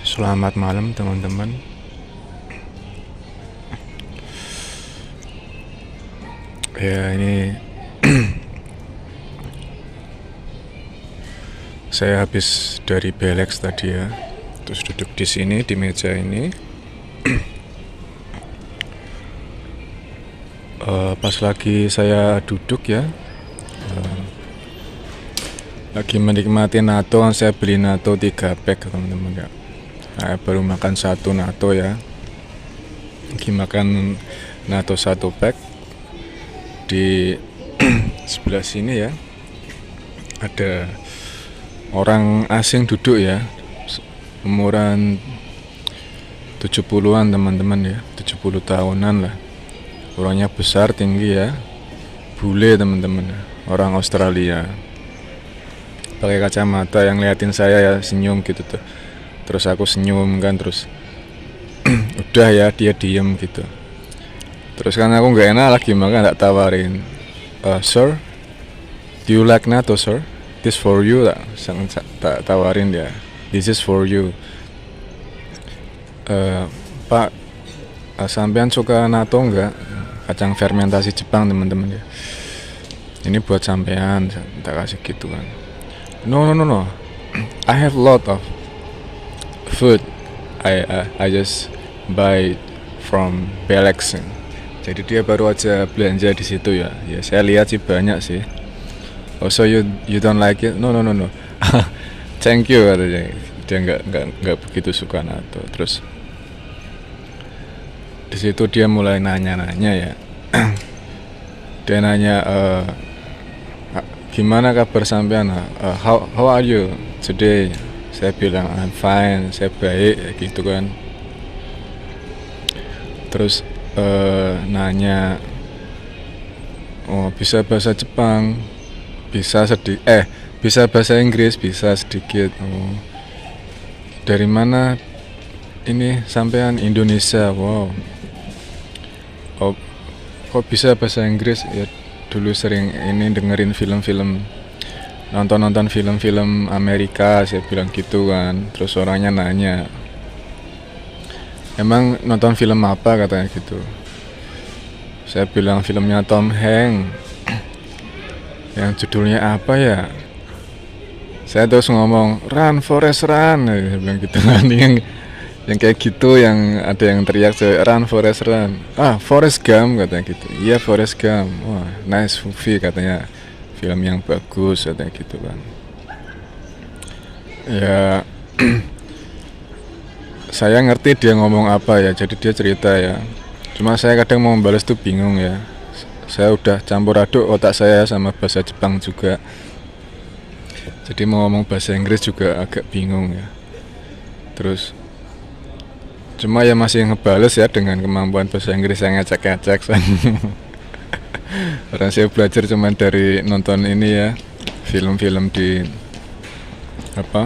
Selamat malam teman-teman. Ya ini saya habis dari Belex tadi ya. Terus duduk di sini di meja ini. Pas lagi saya duduk ya, lagi menikmati natto. Saya beli natto 3 pack teman-teman ya. Saya baru makan 1 natto ya. Lagi makan natto 1 pack. Di sebelah sini ya ada orang asing duduk ya, umuran 70-an teman-teman ya, 70 tahunan lah. Orangnya besar, tinggi ya, bule teman-teman, orang Australia. Pakai kacamata, yang liatin saya ya, senyum gitu tuh. Terus aku senyum kan, terus udah ya, dia diem gitu. Terus kan aku nggak enak lagi, maka nggak tawarin, sir, do you like natto sir? This for you lah, tak tawarin dia. This is for you. Pak, sampean suka natto nggak? Kacang fermentasi Jepang teman-teman ya. Ini buat sampean, tak kasih gitu kan. No. I have lot of food. I just buy from Belex. Jadi dia baru aja belanja di situ ya. Ya saya lihat sih banyak sih. Oh so you don't like it? No. Thank you katanya. Dia nggak begitu suka natto. Terus di situ dia mulai nanya ya. Dia nanya, gimana kabar sampean? How are you today? Saya bilang I'm fine, saya baik gitu kan. Terus nanya, oh bisa bahasa Jepang, bisa bisa bahasa Inggris, bisa sedikit. Oh, dari mana ini sampean? Indonesia. Wow. Oh, kok bisa bahasa Inggris? Ya dulu sering ini dengerin film-film, nonton film-film Amerika, saya bilang gitu kan. Terus orangnya nanya, emang nonton film apa katanya gitu. Saya bilang filmnya Tom Hanks. Yang judulnya apa ya? Saya terus ngomong Run Forest Run. Saya bilang gitu kan. Yang kayak gitu, yang ada yang teriak Run Forest Run. Forrest Gump katanya gitu. Iya Forrest Gump. Wah nice movie katanya. Film yang bagus katanya gitu kan. Ya saya ngerti dia ngomong apa ya, jadi dia cerita ya. Cuma saya kadang mau membalas tuh bingung ya. Saya udah campur aduk otak saya sama bahasa Jepang juga. Jadi mau ngomong bahasa Inggris juga agak bingung ya. Terus cuma ya masih ngebales ya dengan kemampuan bahasa Inggris yang ngecek-ngecek. Karena saya belajar cuma dari nonton ini ya, film-film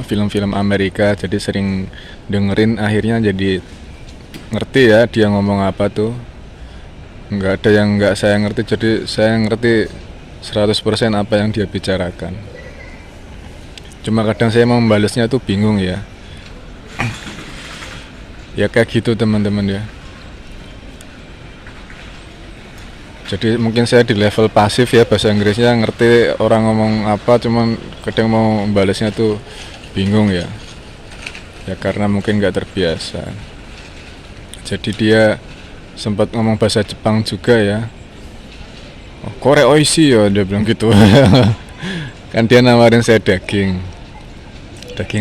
film-film Amerika, jadi sering dengerin, akhirnya jadi ngerti ya dia ngomong apa tuh. Nggak ada yang nggak saya ngerti, jadi saya ngerti 100% apa yang dia bicarakan. Cuma kadang saya mau membalasnya tuh bingung ya. Ya kayak gitu teman-teman ya. Jadi mungkin saya di level pasif ya, bahasa Inggrisnya ngerti orang ngomong apa, cuman kadang mau membalasnya tuh bingung ya. Ya karena mungkin nggak terbiasa. Jadi dia sempat ngomong bahasa Jepang juga ya. Oh, kore oishi ya, dia bilang gitu. Kan dia nawarin saya daging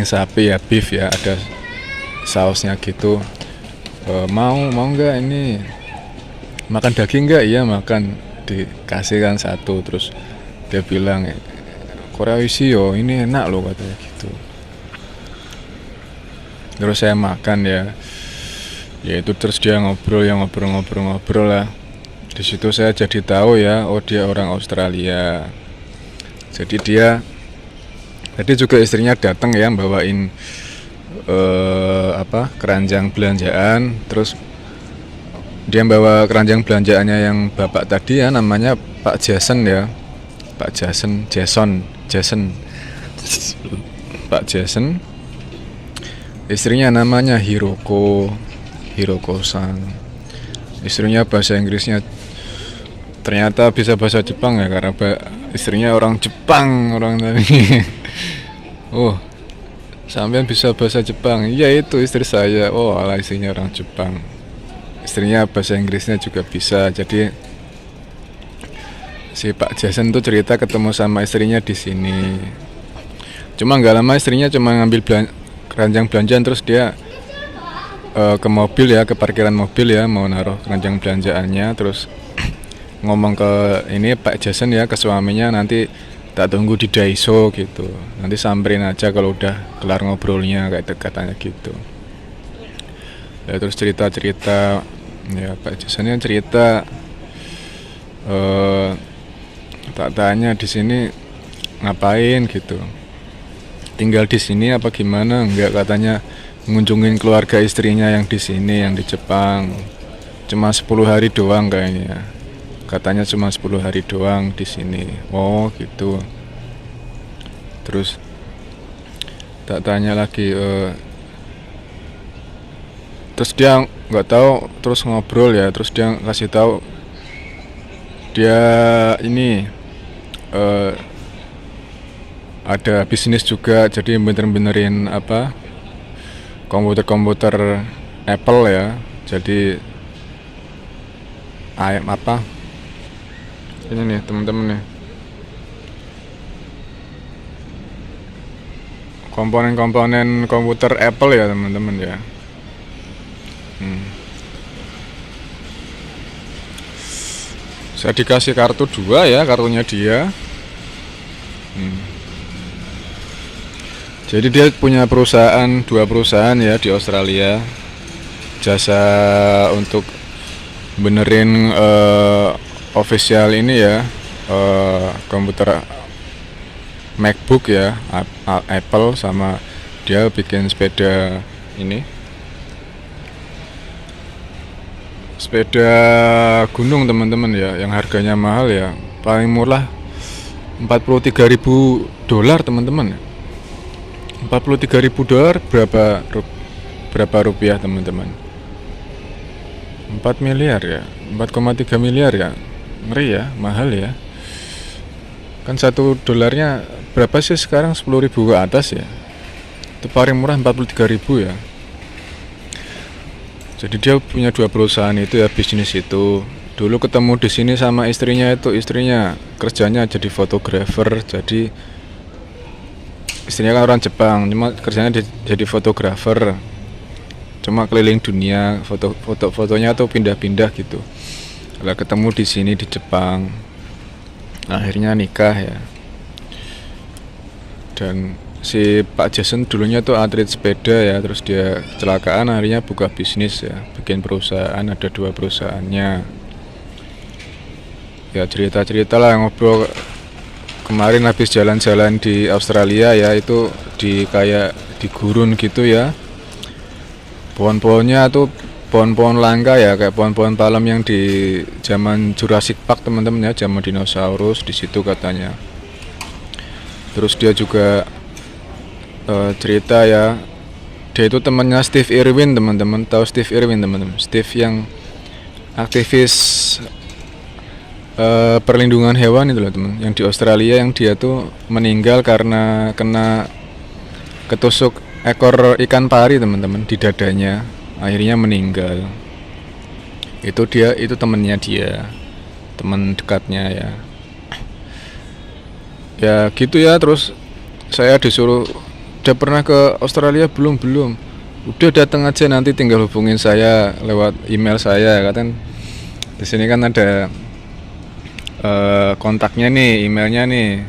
sapi ya, beef ya, ada sausnya gitu. Mau nggak ini makan daging nggak? Iya makan, dikasih kan 1. Terus dia bilang kore oishi yo, ini enak loh katanya gitu. Terus saya makan ya itu, terus dia ngobrol lah. Di situ saya jadi tahu ya, oh dia orang Australia. Jadi tadi juga istrinya datang ya, bawain keranjang belanjaan. Terus dia bawa keranjang belanjaannya yang bapak tadi ya, namanya Pak Jason ya, Jason Pak Jason. Istrinya namanya Hiroko-san. Istrinya bahasa Inggrisnya ternyata bisa bahasa Jepang ya, karena istrinya orang Jepang orang tadi. Oh, sampean bisa bahasa Jepang? Iya, itu istri saya. Oh, ala istrinya orang Jepang. Istrinya bahasa Inggrisnya juga bisa. Jadi si Pak Jason tuh cerita ketemu sama istrinya di sini. Cuma nggak lama istrinya cuma ngambil keranjang belanjaan, terus dia ke mobil ya, ke parkiran mobil ya, mau naruh keranjang belanjaannya, terus ngomong ke ini Pak Jason ya, ke suaminya, nanti tak tunggu di Daiso gitu, nanti samperin aja kalau udah kelar ngobrolnya, kayak katanya gitu. Ya, terus cerita ya, Pak Jasonnya cerita, tak tanya di sini ngapain gitu, tinggal di sini apa gimana? Enggak, katanya ngunjungin keluarga istrinya yang di sini, yang di Jepang, cuma 10 hari doang kayaknya. Katanya cuma 10 hari doang di sini. Oh gitu. Terus tak tanya lagi, terus dia nggak tahu, terus ngobrol ya, terus dia kasih tahu dia ini ada bisnis juga, jadi benerin apa, komputer Apple ya. Jadi apa ini nih teman-teman nih, komponen komputer Apple ya teman-teman ya. Saya dikasih kartu 2 ya, kartunya dia. Jadi dia punya perusahaan, 2 perusahaan ya di Australia, jasa untuk benerin official ini ya, komputer MacBook ya, Apple, sama dia bikin sepeda ini, sepeda gunung teman-teman ya, yang harganya mahal ya, paling murah $43.000 teman-teman. $43.000 berapa rupiah teman-teman? 4 miliar ya, 4,3 miliar ya, ngeri ya, mahal ya. Kan $1 berapa sih sekarang? 10.000 ke atas ya. Itu paling murah 43.000 ya. Jadi dia punya 2 perusahaan itu ya, bisnis itu. Dulu ketemu di sini sama istrinya, itu istrinya kerjanya jadi fotografer. Jadi istrinya kan orang Jepang, cuma kerjanya jadi fotografer, cuma keliling dunia, fotonya tuh pindah-pindah gitu. Kalau ketemu di sini di Jepang, akhirnya nikah ya. Dan si Pak Jason dulunya tuh atlet sepeda ya, terus dia kecelakaan, akhirnya buka bisnis ya, bikin perusahaan, ada 2 perusahaannya. Ya cerita lah, ngobrol. Kemarin habis jalan-jalan di Australia ya, itu kayak di gurun gitu ya. Pohon-pohonnya tuh pohon-pohon langka ya, kayak pohon-pohon palem yang di zaman Jurassic Park teman-teman ya, zaman dinosaurus di situ katanya. Terus dia juga cerita ya, dia itu temannya Steve Irwin teman-teman. Tahu Steve Irwin teman-teman? Steve yang aktivis perlindungan hewan itu loh teman, yang di Australia, yang dia tuh meninggal karena kena ketusuk ekor ikan pari teman-teman di dadanya, akhirnya meninggal. Itu temennya dia, teman dekatnya ya. Ya gitu ya. Terus saya disuruh, udah pernah ke Australia belum? Udah, datang aja, nanti tinggal hubungin saya lewat email saya, kan di sini kan ada kontaknya nih, emailnya nih,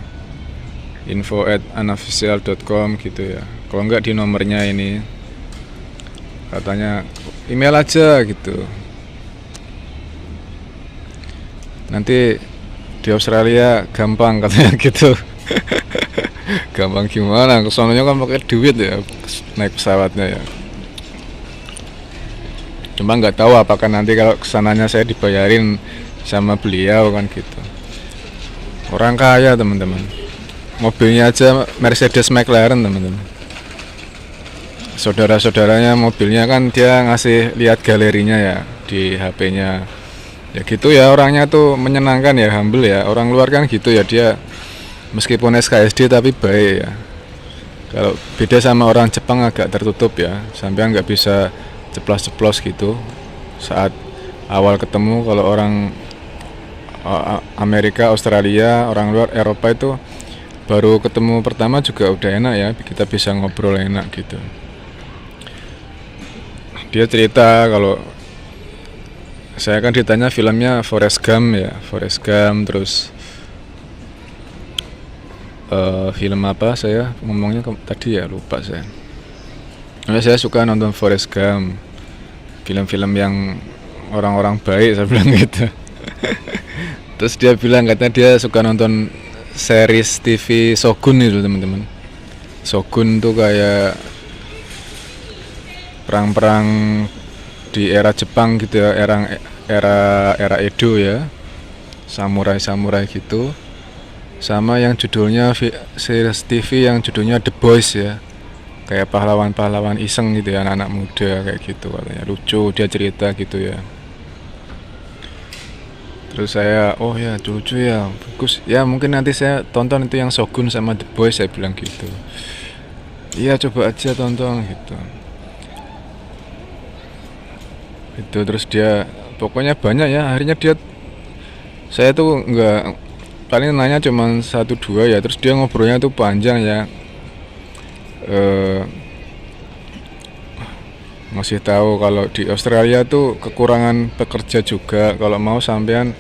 info@unofficial.com gitu ya. Kalau enggak di nomornya ini, katanya email aja gitu. Nanti di Australia gampang katanya gitu. Gampang gimana? Kesononya kan pakai duit ya, naik pesawatnya ya. Cuma nggak tahu apakah nanti kalau kesananya saya dibayarin sama beliau kan gitu. Orang kaya teman-teman, mobilnya aja Mercedes McLaren teman-teman. saudara-saudaranya mobilnya kan dia ngasih lihat galerinya ya di HP-nya. Ya gitu ya, orangnya tuh menyenangkan ya, humble ya. Orang luar kan gitu ya, dia meskipun SKSD tapi baik ya. Kalau beda sama orang Jepang agak tertutup ya, sampai nggak bisa ceplos-ceplos gitu saat awal ketemu. Kalau orang Amerika, Australia, orang luar Eropa itu baru ketemu pertama juga udah enak ya, kita bisa ngobrol enak gitu. Dia cerita kalau saya kan ditanya filmnya Forrest Gump ya, Forrest Gump, terus film apa saya ngomongnya tadi ya, lupa saya. Saya suka nonton Forrest Gump, film-film yang orang-orang baik, saya bilang gitu. Terus dia bilang katanya dia suka nonton series TV Shogun itu teman-teman. Shogun tuh kayak perang-perang di era Jepang gitu ya, era Edo ya, samurai gitu. Sama yang judulnya series TV yang judulnya The Boys ya, kayak pahlawan-pahlawan iseng gitu ya, anak-anak muda kayak gitu, katanya lucu, dia cerita gitu ya. Terus saya, oh ya lucu ya, bagus ya, mungkin nanti saya tonton itu yang Shogun sama The Boys, saya bilang gitu. Iya coba aja tonton gitu. Itu terus dia pokoknya banyak ya, akhirnya saya tuh nggak, paling nanya cuma 1-2 ya, terus dia ngobrolnya tuh panjang ya. Masih tahu kalau di Australia tuh kekurangan pekerja juga, kalau mau sampean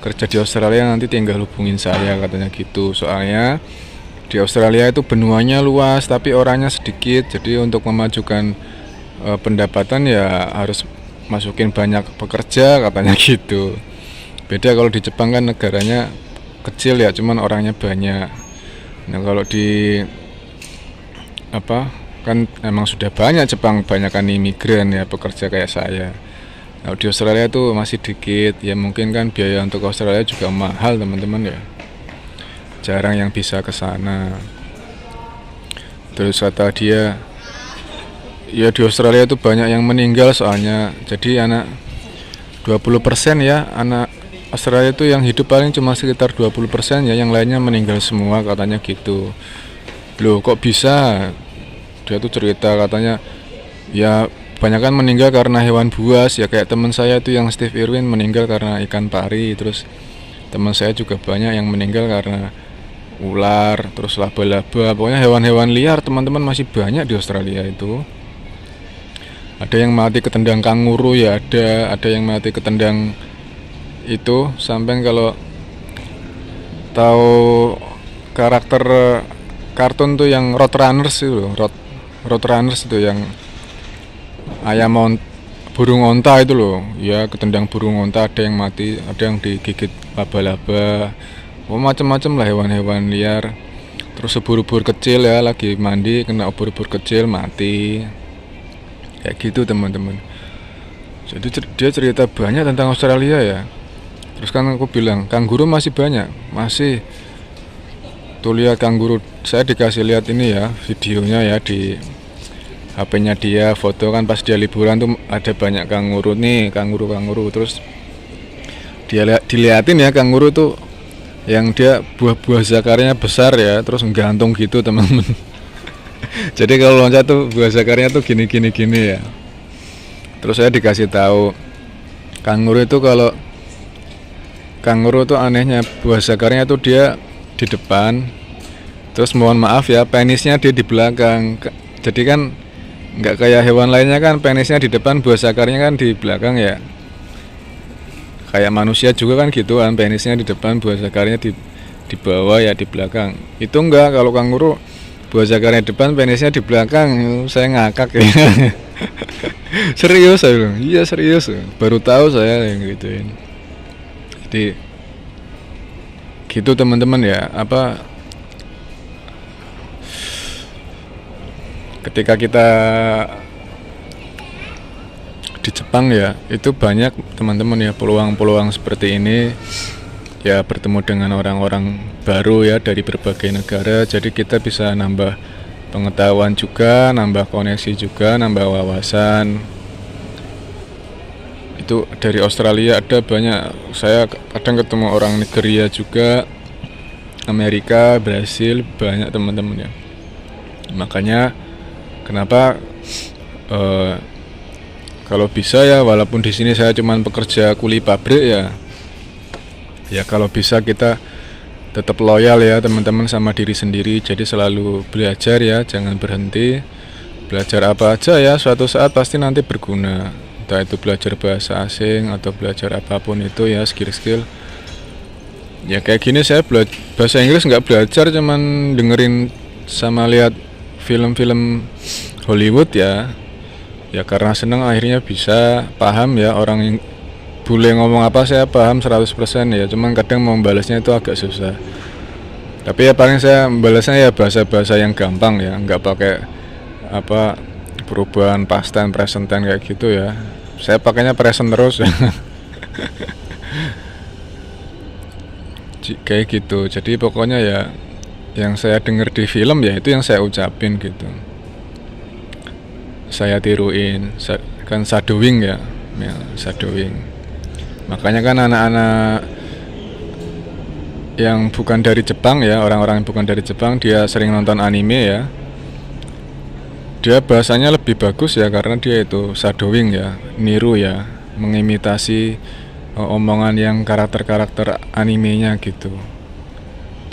kerja di Australia nanti tinggal hubungin saya, katanya gitu. Soalnya di Australia itu benuanya luas tapi orangnya sedikit, jadi untuk memajukan pendapatan ya harus masukin banyak pekerja, katanya gitu. Beda kalau di Jepang kan negaranya kecil ya, cuman orangnya banyak. Nah kalau di kan emang sudah banyak Jepang, banyakan imigran ya, pekerja kayak saya. Nah di Australia tuh masih dikit ya, mungkin kan biaya untuk Australia juga mahal teman-teman ya, jarang yang bisa ke sana. Terus kata dia ya di Australia itu banyak yang meninggal soalnya, jadi 20% ya anak Australia itu yang hidup paling cuma sekitar 20% ya, yang lainnya meninggal semua, katanya gitu. Loh kok bisa? Dia tuh cerita katanya ya kebanyakan meninggal karena hewan buas ya, kayak teman saya itu yang Steve Irwin meninggal karena ikan pari, terus teman saya juga banyak yang meninggal karena ular, terus laba-laba, pokoknya hewan-hewan liar teman-teman masih banyak di Australia itu. Ada yang mati ketendang kanguru ya, ada yang mati ketendang itu. Sampai kalau tahu karakter kartun tuh yang Roadrunners itu loh, Roadrunners itu yang burung onta itu loh ya, ketendang burung onta, ada yang mati, ada yang digigit laba-laba, macam-macam lah hewan-hewan liar. Terus ubur-ubur kecil ya, lagi mandi kena ubur-ubur kecil mati, kayak gitu teman-teman. Jadi dia cerita banyak tentang Australia ya. Terus kan aku bilang kanguru masih banyak, masih tuh lihat kanguru. Saya dikasih lihat ini ya, videonya ya di HP-nya dia, foto kan pas dia liburan tuh ada banyak kanguru nih, kanguru. Terus dilihatin ya kanguru tuh yang dia buah zakarnya besar ya, terus gantung gitu teman-teman. Jadi kalau loncat tuh buah zakarnya tuh gini ya. Terus saya dikasih tahu kanguru tuh anehnya buah zakarnya tuh dia di depan, terus mohon maaf ya penisnya dia di belakang. Jadi kan nggak kayak hewan lainnya kan penisnya di depan, buah zakarnya kan di belakang ya. Kayak manusia juga kan gitu kan, penisnya di depan, buah zakarnya di bawah ya, di belakang. Itu enggak, kalau kanguru buah zakarnya di depan, penisnya di belakang. Saya ngakak ya. Serius saya bilang, iya serius, baru tahu saya yang gituin. Jadi gitu teman-teman ya, ketika kita di Jepang ya, itu banyak teman-teman ya peluang-peluang seperti ini ya, bertemu dengan orang-orang baru ya dari berbagai negara. Jadi kita bisa nambah pengetahuan juga, nambah koneksi juga, nambah wawasan. Itu dari Australia ada banyak, saya kadang ketemu orang Nigeria juga, Amerika, Brasil, banyak teman-teman ya. Makanya kenapa kalau bisa ya, walaupun di sini saya cuman pekerja kuli pabrik ya kalau bisa kita tetap loyal ya teman-teman sama diri sendiri. Jadi selalu belajar ya, jangan berhenti. Belajar apa aja ya, suatu saat pasti nanti berguna. Entah itu belajar bahasa asing atau belajar apapun itu ya, skill-skill. Ya kayak gini saya bahasa Inggris nggak belajar, cuman dengerin sama lihat film-film Hollywood ya. Ya karena seneng akhirnya bisa paham ya, orang yang bule ngomong apa saya paham 100% ya, cuman kadang mau membalasnya itu agak susah. Tapi ya paling saya membalasnya ya bahasa-bahasa yang gampang ya, nggak pakai apa perubahan past tense, present tense kayak gitu ya. Saya pakainya present terus ya. Kayak gitu. Jadi pokoknya ya yang saya dengar di film ya itu yang saya ucapin gitu. Saya tiruin, kan shadowing ya shadowing. Makanya kan anak-anak yang bukan dari Jepang ya, orang-orang yang bukan dari Jepang, dia sering nonton anime ya, dia bahasanya lebih bagus ya karena dia itu shadowing ya, niru ya, mengimitasi omongan yang karakter-karakter animenya gitu.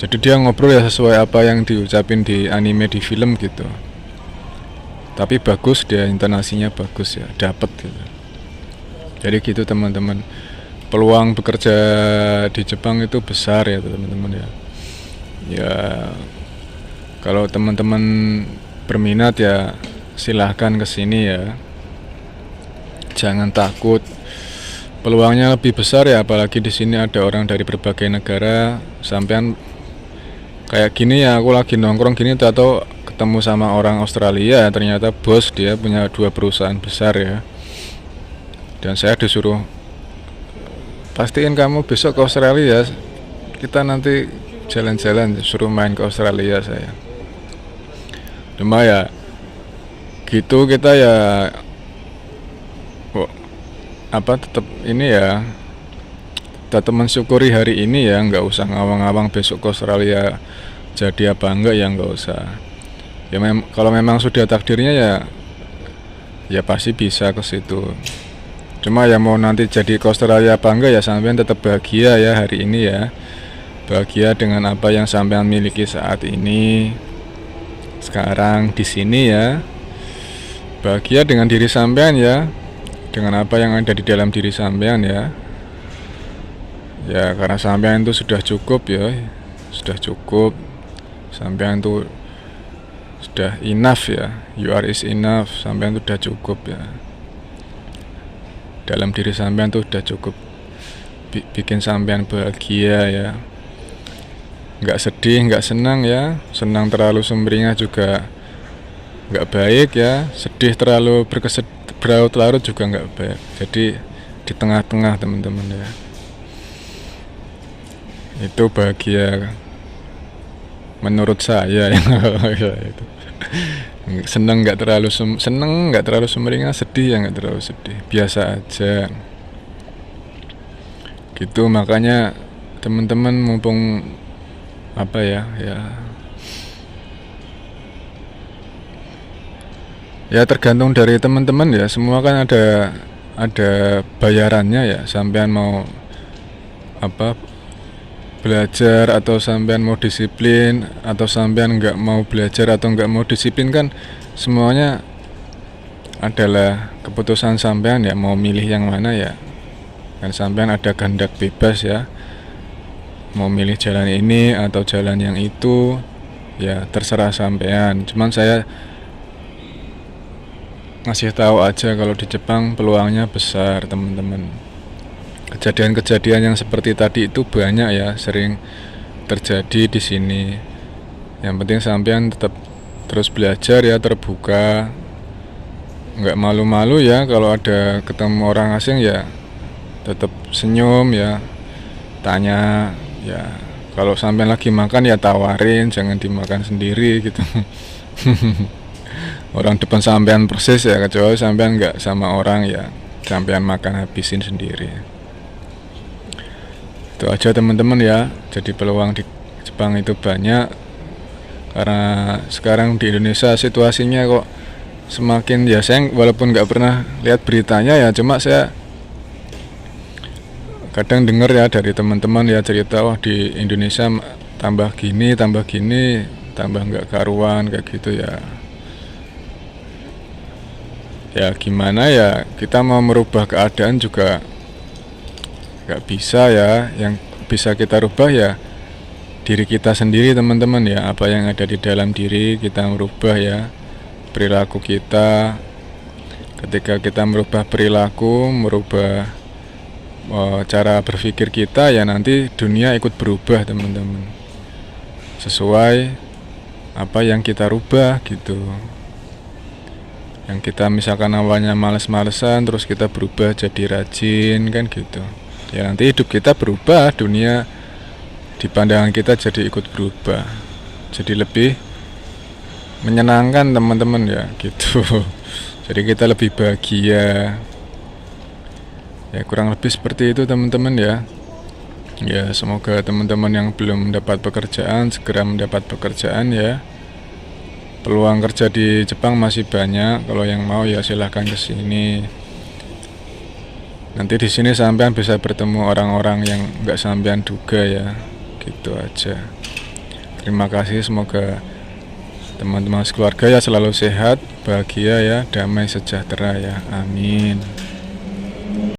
Jadi dia ngobrol ya sesuai apa yang diucapin di anime, di film gitu. Tapi bagus, dia intonasinya bagus ya, dapet gitu. Jadi gitu teman-teman. Peluang bekerja di Jepang itu besar ya teman-teman ya. Ya kalau teman-teman berminat ya silahkan kesini ya. Jangan takut. Peluangnya lebih besar ya, apalagi di sini ada orang dari berbagai negara. Sampean kayak gini ya, aku lagi nongkrong gini atau ketemu sama orang Australia, ternyata bos dia punya 2 perusahaan besar ya. Dan saya disuruh, pastiin kamu besok ke Australia, kita nanti jalan-jalan, suruh main ke Australia saya. Cuma ya gitu, kita ya tetap ini ya, tetap mensyukuri hari ini ya, nggak usah ngawang-ngawang besok ke Australia jadi apa enggak ya, nggak usah ya. Kalau memang sudah takdirnya ya pasti bisa ke situ. Cuma ya mau nanti jadi ke Australia apa enggak ya, sampean tetap bahagia ya hari ini ya, bahagia dengan apa yang sampean miliki saat ini sekarang di sini ya, bahagia dengan diri sampean ya, dengan apa yang ada di dalam diri sampean ya. Ya karena sampean itu sudah cukup ya, sudah cukup, sampean itu sudah enough ya, you are is enough, sampean itu sudah cukup ya. Dalam diri sampean itu sudah cukup bikin sampean bahagia ya. Nggak sedih, nggak senang ya, senang terlalu sumringah juga nggak baik ya, sedih terlalu berlarut-larut juga nggak baik. Jadi di tengah-tengah teman-teman ya, itu bahagia menurut saya ya. Itu seneng nggak terlalu seneng, nggak terlalu sumringah, sedih ya nggak terlalu sedih, biasa aja gitu. Makanya teman-teman mumpung apa ya tergantung dari teman-teman ya, semua kan ada bayarannya ya. Sampean mau apa belajar atau sampean mau disiplin, atau sampean nggak mau belajar atau nggak mau disiplin, kan semuanya adalah keputusan sampean ya, mau milih yang mana ya. Kan sampean ada kehendak bebas ya, mau milih jalan ini atau jalan yang itu ya terserah sampean. Cuman saya ngasih tahu aja kalau di Jepang peluangnya besar teman-teman. Kejadian-kejadian yang seperti tadi itu banyak ya, sering terjadi di sini. Yang penting sampean tetap terus belajar ya, terbuka, nggak malu-malu ya. Kalau ada ketemu orang asing ya tetap senyum ya, tanya ya. Kalau sampean lagi makan ya tawarin, jangan dimakan sendiri gitu. Orang depan sampean persis ya, kecuali sampean nggak sama orang ya sampean makan habisin sendiri. Itu aja teman-teman ya. Jadi peluang di Jepang itu banyak, karena sekarang di Indonesia situasinya kok semakin, ya saya walaupun nggak pernah lihat beritanya ya, cuma saya kadang dengar ya dari teman-teman ya cerita, wah di Indonesia tambah gini tambah nggak karuan kayak gitu ya. Ya gimana ya, kita mau merubah keadaan juga nggak bisa ya. Yang bisa kita rubah ya diri kita sendiri teman-teman ya. Apa yang ada di dalam diri kita merubah ya, perilaku kita. Ketika kita merubah perilaku, merubah cara berpikir kita, ya nanti dunia ikut berubah teman-teman, sesuai apa yang kita rubah gitu. Yang kita misalkan awalnya males-malesan, terus kita berubah jadi rajin kan gitu, ya nanti hidup kita berubah, dunia di pandangan kita jadi ikut berubah, jadi lebih menyenangkan teman-teman ya gitu. Jadi kita lebih bahagia ya, kurang lebih seperti itu teman-teman ya. Ya semoga teman-teman yang belum mendapat pekerjaan segera mendapat pekerjaan ya. Peluang kerja di Jepang masih banyak, kalau yang mau ya silahkan ke sini. Nanti di sini sampean bisa bertemu orang-orang yang nggak sampean duga ya, gitu aja. Terima kasih, semoga teman-teman sekeluarga ya selalu sehat, bahagia ya, damai sejahtera ya, amin.